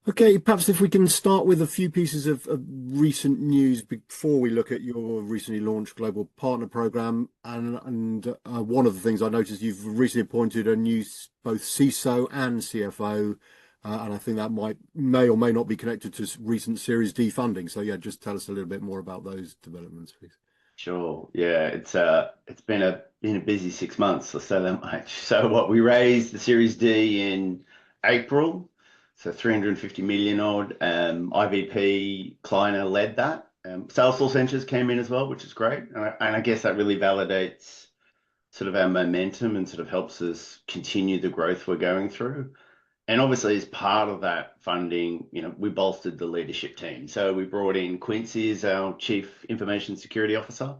Okay, perhaps if we can start with a few pieces of recent news before we look at your recently launched global partner program. And one of the things I noticed, you've recently appointed a new both CISO and CFO, and I think that may or may not be connected to recent Series D funding. So yeah, just tell us a little bit more about those developments, please. Sure. Yeah, it's been a busy 6 months, I'll say that much. So what we raised the Series D in April, so 350 million odd. IVP Kleiner led that. Salesforce Ventures came in as well, which is great. And I guess that really validates sort of our momentum and sort of helps us continue the growth we're going through. And obviously, as part of that funding, we bolstered the leadership team. So we brought in Quincy as our Chief Information Security Officer,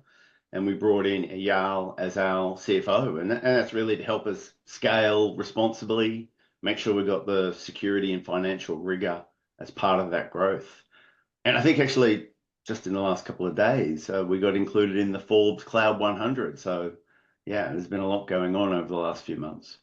and we brought in Eyal as our CFO. And that's really to help us scale responsibly, make sure we've got the security and financial rigor as part of that growth. And I think actually, just in the last couple of days, we got included in the Forbes Cloud 100. So yeah, there's been a lot going on over the last few months.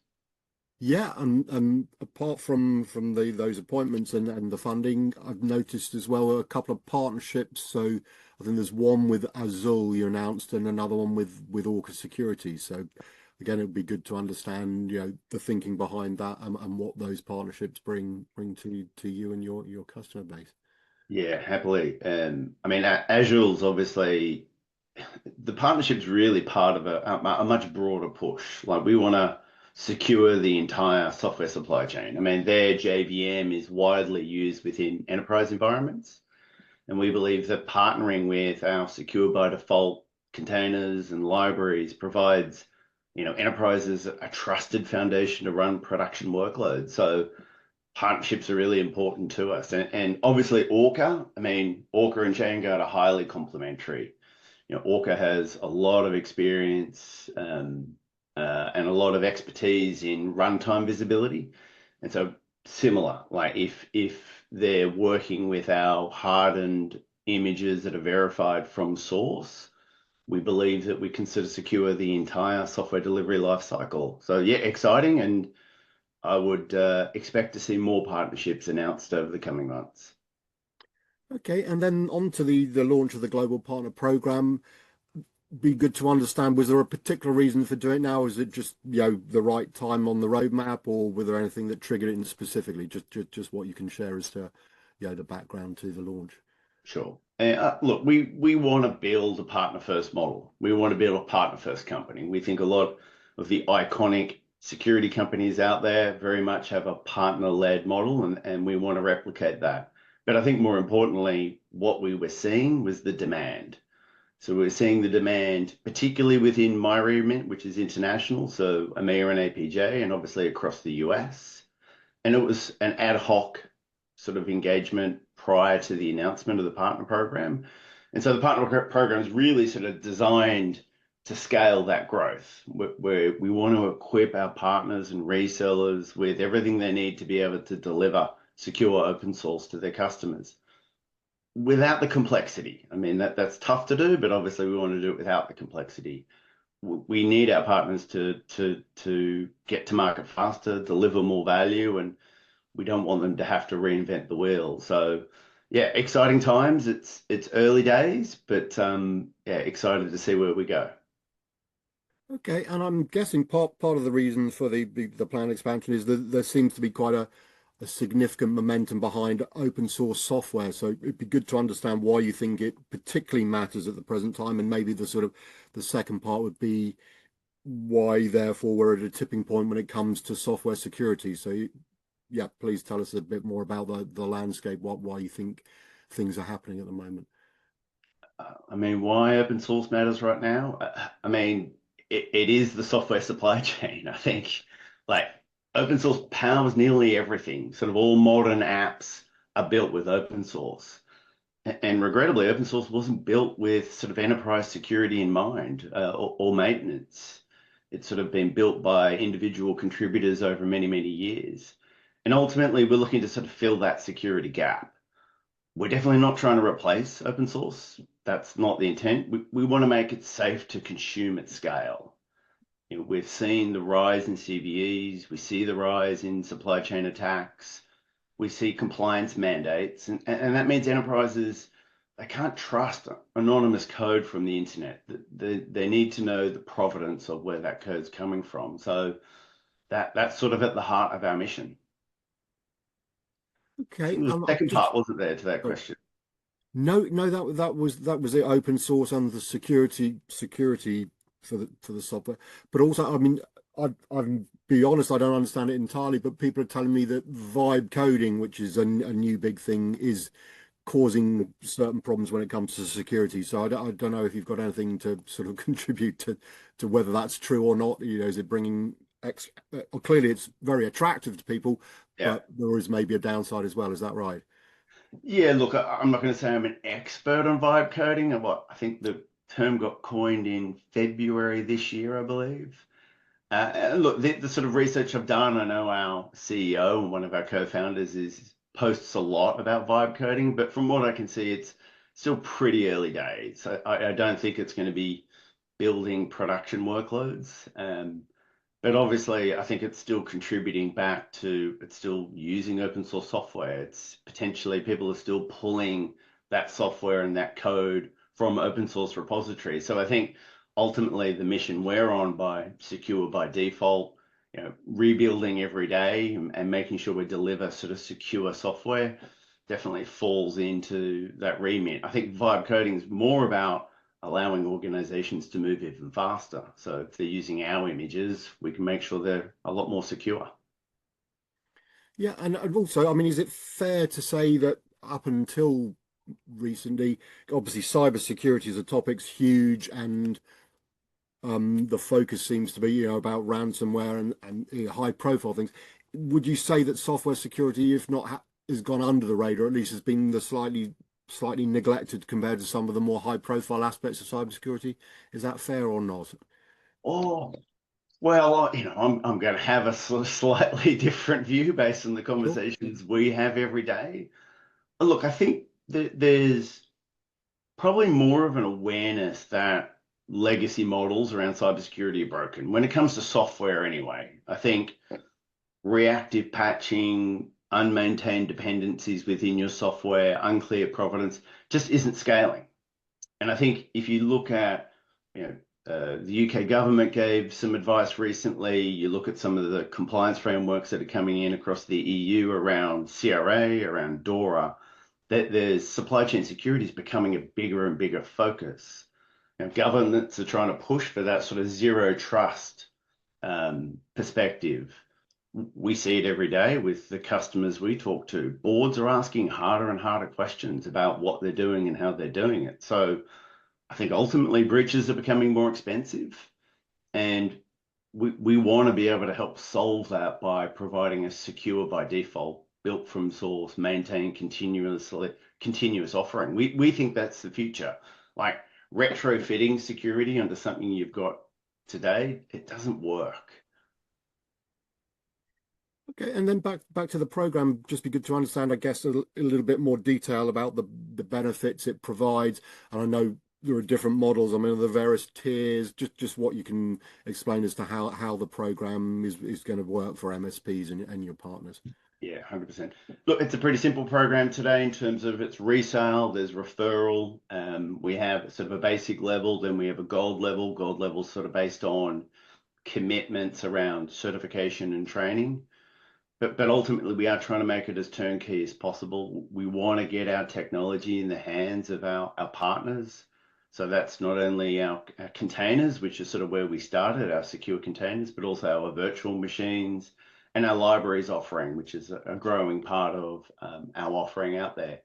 Yeah, and apart from those appointments and the funding, I've noticed as well a couple of partnerships. So I think there's one with Azul you announced, and another one with Orca Security. So again, it would be good to understand, the thinking behind that and what those partnerships bring to you and your customer base. Yeah, happily. I mean, Azure's obviously the partnership's really part of a much broader push. Like we want to secure the entire software supply chain. I mean, their JVM is widely used within enterprise environments, and we believe that partnering with our secure by default containers and libraries provides, enterprises a trusted foundation to run production workloads. So partnerships are really important to us. And obviously Orca, I mean, Orca and Chainguard are highly complementary. Orca has a lot of experience and a lot of expertise in runtime visibility. And so similar, like if they're working with our hardened images that are verified from source, we believe that we can sort of secure the entire software delivery lifecycle. So yeah, exciting, and I would expect to see more partnerships announced over the coming months. Okay, and then on to the launch of the global partner program. Be good to understand, was there a particular reason for doing it now? Is it just, the right time on the roadmap, or were there anything that triggered it specifically? Just what you can share as to, the background to the launch. Sure. Look, we want to build a partner first model. We want to build a partner first company. We think a lot of the iconic security companies out there very much have a partner led model, and we want to replicate that. But I think more importantly, what we were seeing was the demand. So we're seeing the demand, particularly within my remit, which is international, so EMEA and APJ, and obviously across the US. And it was an ad hoc sort of engagement prior to the announcement of the partner program. And so the partner program is really sort of designed to scale that growth, where we want to equip our partners and resellers with everything they need to be able to deliver secure open source to their customers without the complexity. I mean, that's tough to do, but obviously we want to do it without the complexity. We need our partners to get to market faster, deliver more value, and we don't want them to have to reinvent the wheel. So yeah, exciting times. It's early days, but yeah, excited to see where we go. Okay, and I'm guessing part of the reason for the planned expansion is that there seems to be quite a significant momentum behind open source software. So it'd be good to understand why you think it particularly matters at the present time, and maybe the second part would be why, therefore, we're at a tipping point when it comes to software security. So yeah, please tell us a bit more about the landscape, why you think things are happening at the moment. I mean, why open source matters right now? I mean, it is the software supply chain. I think like open source powers nearly everything. Sort of all modern apps are built with open source. And regrettably, open source wasn't built with sort of enterprise security in mind, or maintenance. It's sort of been built by individual contributors over many, many years. And ultimately, we're looking to sort of fill that security gap. We're definitely not trying to replace open source. That's not the intent. We want to make it safe to consume at scale. You know, we've seen the rise in CVEs, we see the rise in supply chain attacks, we see compliance mandates, and that means enterprises, they can't trust anonymous code from the internet. They need to know the provenance of where that code's coming from. So that's sort of at the heart of our mission. I Okay, think the I'm second just part wasn't there to that sorry. question. No, that was the open source and the security for the software. But also, I mean, I'm be honest, I don't understand it entirely. But people are telling me that vibe coding, which is a new big thing, is causing certain problems when it comes to security. So I don't know if you've got anything to sort of contribute to whether that's true or not. You know, is it bringing well, clearly it's very attractive to people, Yeah. but there is maybe a downside as well. Is that right? Yeah, look, I'm not going to say I'm an expert on vibe coding. I think the term got coined in February this year, I believe. And look, the sort of research I've done, I know our CEO and one of our co-founders is posts a lot about vibe coding, but from what I can see, it's still pretty early days. I don't think it's going to be building production workloads. But obviously, I think it's still contributing back to it's still using open source software. It's potentially people are still pulling that software and that code from open source repositories. So I think ultimately the mission we're on by secure by default, you know, rebuilding every day and making sure we deliver sort of secure software definitely falls into that remit. I think vibe coding is more about allowing organizations to move even faster. So if they're using our images, we can make sure they're a lot more secure. Yeah, and also, I mean, is it fair to say that up until recently, obviously cybersecurity as a topic's huge, and the focus seems to be, about ransomware and high profile things. Would you say that software security, if not has gone under the radar, at least has been the slightly neglected compared to some of the more high profile aspects of cybersecurity? Is that fair or not? Oh, well, I'm going to have a slightly different view based on the Sure. conversations we have every day. Look, I think that there's probably more of an awareness that legacy models around cybersecurity are broken when it comes to software anyway. I think reactive patching, unmaintained dependencies within your software, unclear provenance just isn't scaling. And I think if you look at, you know, the UK government gave some advice recently. You look at some of the compliance frameworks that are coming in across the EU around CRA, around DORA, that there's supply chain security is becoming a bigger and bigger focus. And governments are trying to push for that sort of zero trust perspective. We see it every day with the customers we talk to. Boards are asking harder and harder questions about what they're doing and how they're doing it. So I think ultimately breaches are becoming more expensive, and we want to be able to help solve that by providing a secure by default, built from source, maintained continuous offering. We think that's the future. Like retrofitting security onto something you've got today, it doesn't work. Okay, and then back to the program. Just be good to understand, I guess, a little bit more detail about the benefits it provides. And I know there are different models. I mean, the various tiers. Just what you can explain as to how the program is going to work for MSPs and your partners. Yeah, 100%. Look, it's a pretty simple program today in terms of its resale. There's referral. We have sort of a basic level, then we have a gold level. Gold level sort of based on commitments around certification and training. But ultimately, we are trying to make it as turnkey as possible. We want to get our technology in the hands of our partners. So that's not only our containers, which is sort of where we started, our secure containers, but also our virtual machines and our libraries offering, which is a growing part of our offering out there.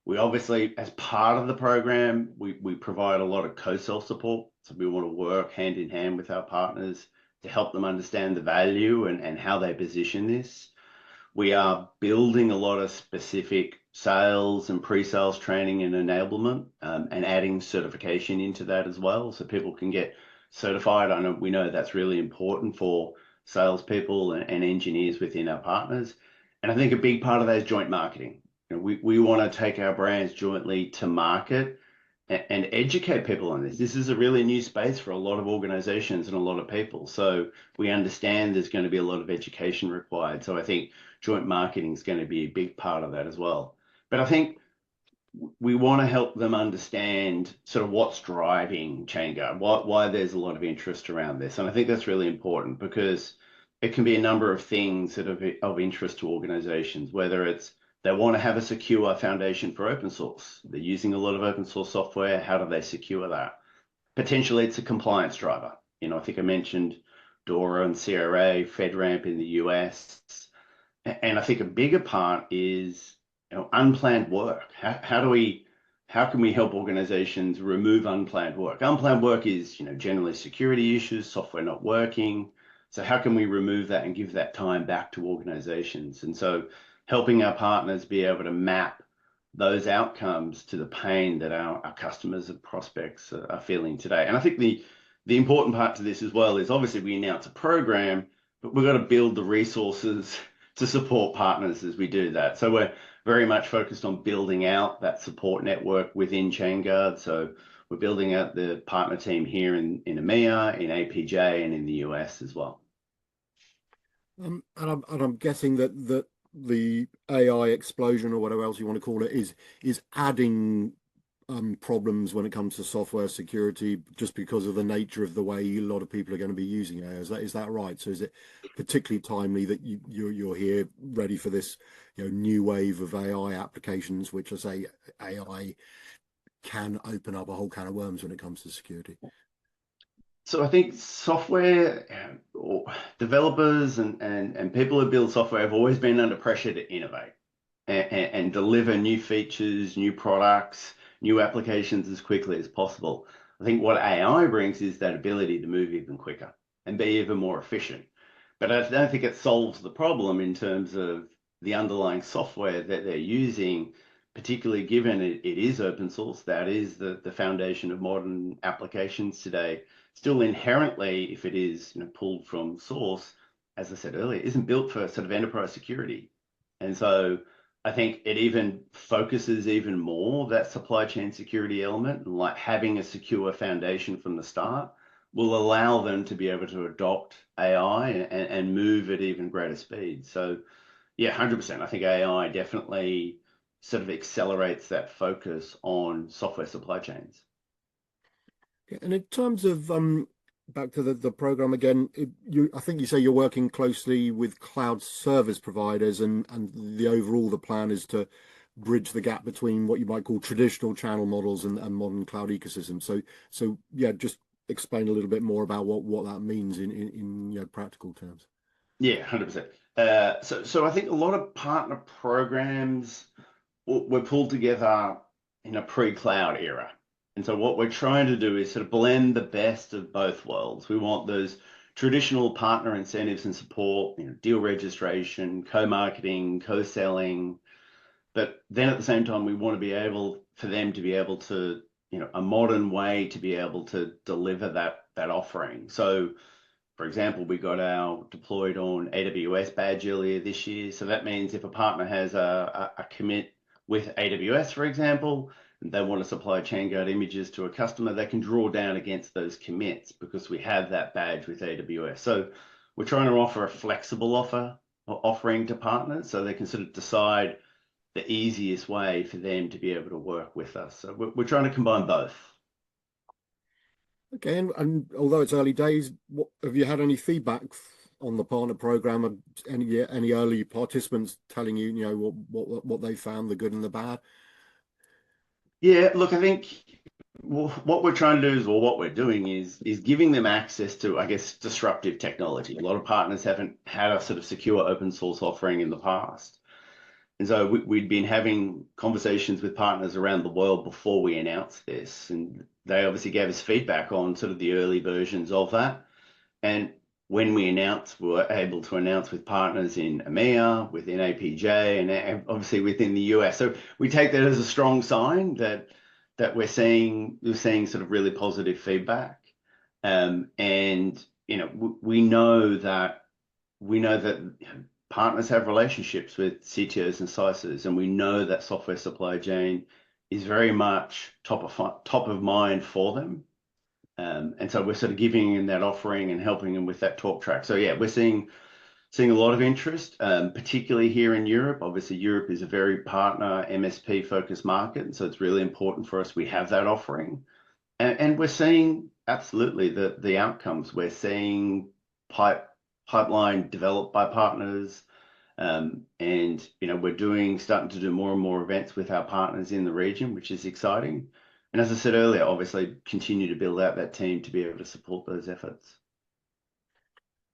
We obviously, as part of the program, we provide a lot of co-sell support. So we want to work hand in hand with our partners to help them understand the value and how they position this. We are building a lot of specific sales and pre-sales training and enablement, and adding certification into that as well, so people can get certified. We know that's really important for salespeople and engineers within our partners. And I think a big part of that is joint marketing. We want to take our brands jointly to market and educate people on this. This is a really new space for a lot of organizations and a lot of people. So we understand there's going to be a lot of education required. So I think joint marketing is going to be a big part of that as well. But I think we want to help them understand sort of what's driving Chainguard, why there's a lot of interest around this. And I think that's really important because it can be a number of things that are of interest to organizations, whether it's they want to have a secure foundation for open source. They're using a lot of open source software. How do they secure that? Potentially, it's a compliance driver. I think I mentioned DORA and CRA, FedRAMP in the US. And I think a bigger part is unplanned work. How can we help organizations remove unplanned work? Unplanned work is generally security issues, software not working. So how can we remove that and give that time back to organizations? And so helping our partners be able to map those outcomes to the pain that our customers and prospects are feeling today. And I think the important part to this as well is obviously we announce a program, but we've got to build the resources to support partners as we do that. So we're very much focused on building out that support network within Chainguard. So we're building out the partner team here in EMEA, in APJ, and in the US as well. And I'm guessing that the AI explosion or whatever else you want to call it is adding problems when it comes to software security just because of the nature of the way a lot of people are going to be using AI. Is that right? So is it particularly timely that you're here ready for this new wave of AI applications, which I say AI can open up a whole can of worms when it comes to security? So I think software or developers and people who build software have always been under pressure to innovate and deliver new features, new products, new applications as quickly as possible. I think what AI brings is that ability to move even quicker and be even more efficient. But I don't think it solves the problem in terms of the underlying software that they're using, particularly given it is open source. That is the foundation of modern applications today. Still inherently, if it is pulled from source, as I said earlier, isn't built for sort of enterprise security. And so I think it even focuses even more that supply chain security element, and like having a secure foundation from the start will allow them to be able to adopt AI and move at even greater speed. So yeah, 100%. I think AI definitely sort of accelerates that focus on software supply chains. Yeah, and in terms of back to the program again, I think you say you're working closely with cloud service providers, and the plan is to bridge the gap between what you might call traditional channel models and modern cloud ecosystems. So yeah, just explain a little bit more about what that means in practical terms. Yeah, 100%. So I think a lot of partner programs were pulled together in a pre-cloud era. And so what we're trying to do is sort of blend the best of both worlds. We want those traditional partner incentives and support, deal registration, co-marketing, co-selling. But then at the same time, we want to be able for them to be able to, a modern way to be able to deliver that offering. So for example, we got our deployed on AWS badge earlier this year. So that means if a partner has a commit with AWS, for example, and they want to supply Chainguard images to a customer, they can draw down against those commits because we have that badge with AWS. So we're trying to offer a flexible offering to partners so they can sort of decide the easiest way for them to be able to work with us. So we're trying to combine both. Okay, and although it's early days, have you had any feedback on the partner program? Of any early participants telling what they found, the good and the bad? Yeah, look, I think what we're trying to do is, or what we're doing is giving them access to, I guess, disruptive technology. A lot of partners haven't had a sort of secure open source offering in the past. And so we'd been having conversations with partners around the world before we announced this. And they obviously gave us feedback on sort of the early versions of that. And when we announced, we were able to announce with partners in EMEA, within APJ, and obviously within the US. So we take that as a strong sign that we're seeing sort of really positive feedback. And we know that partners have relationships with CTOs and CISOs, and we know that software supply chain is very much top of mind for them. And so we're sort of giving them that offering and helping them with that talk track. So yeah, we're seeing a lot of interest, particularly here in Europe. Obviously, Europe is a very partner MSP focused market, so it's really important for us we have that offering. And we're seeing absolutely the outcomes. We're seeing pipeline developed by partners, and we're starting to do more and more events with our partners in the region, which is exciting. And as I said earlier, obviously continue to build out that team to be able to support those efforts.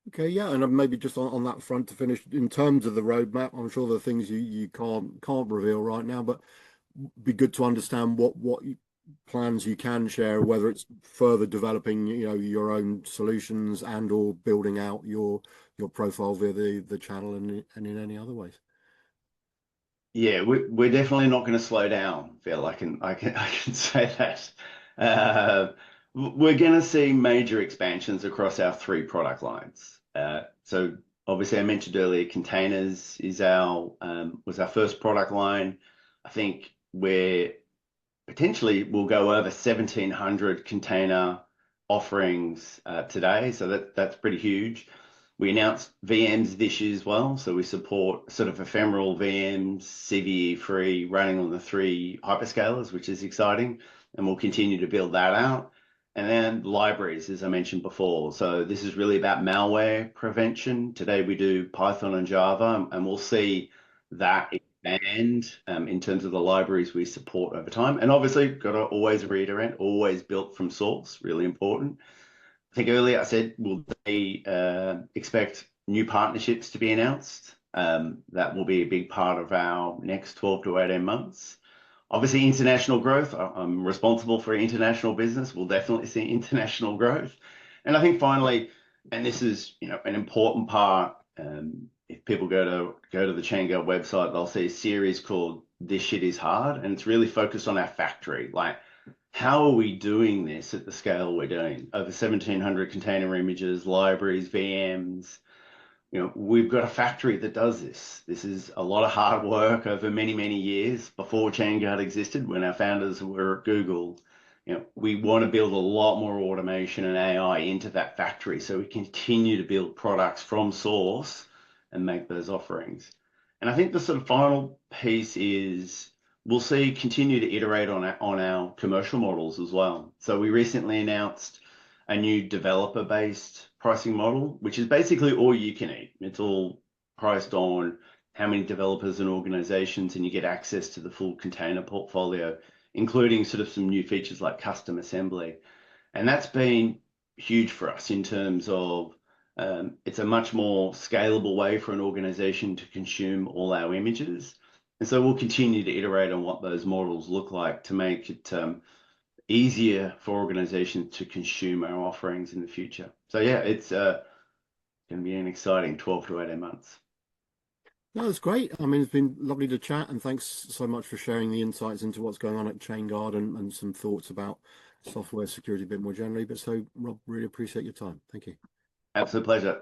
Okay, yeah, and maybe just on that front to finish, in terms of the roadmap, I'm sure there are things you can't reveal right now, but be good to understand what plans you can share, whether it's further developing, your own solutions and or building out your profile via the channel and in any other ways. Yeah, we're definitely not going to slow down, Phil. I can say that. We're going to see major expansions across our three product lines. So obviously, I mentioned earlier, containers was our first product line. I think we're potentially we'll go over 1,700 container offerings today, so that's pretty huge. We announced VMs this year as well, so we support sort of ephemeral VMs, CVE free, running on the three hyperscalers, which is exciting, and we'll continue to build that out. And then libraries, as I mentioned before. So this is really about malware prevention. Today we do Python and Java, and we'll see that expand in terms of the libraries we support over time. And obviously, got to always reiterate, always built from source, really important. I think earlier I said we'll expect new partnerships to be announced. That will be a big part of our next 12 to 18 months. Obviously, international growth. I'm responsible for international business. We'll definitely see international growth. And I think finally, and this is an important part, if people go to the Chainguard website, they'll see a series called "This Shit Is Hard," and it's really focused on our factory. Like, how are we doing this at the scale we're doing? Over 1,700 container images, libraries, VMs. We've got a factory that does this. This is a lot of hard work over many, many years before Chainguard existed, when our founders were at Google. We want to build a lot more automation and AI into that factory so we continue to build products from source and make those offerings. And I think the sort of final piece is we'll continue to iterate on our commercial models as well. So we recently announced a new developer-based pricing model, which is basically all you can eat. It's all priced on how many developers and organizations, and you get access to the full container portfolio, including sort of some new features like custom assembly. And that's been huge for us in terms of it's a much more scalable way for an organization to consume all our images. And so we'll continue to iterate on what those models look like to make it easier for organizations to consume our offerings in the future. So yeah, it's going to be an exciting 12 to 18 months. No, that's great. I mean, it's been lovely to chat, and thanks so much for sharing the insights into what's going on at Chainguard and some thoughts about software security a bit more generally. But so, Rob, really appreciate your time. Thank you. Absolute pleasure.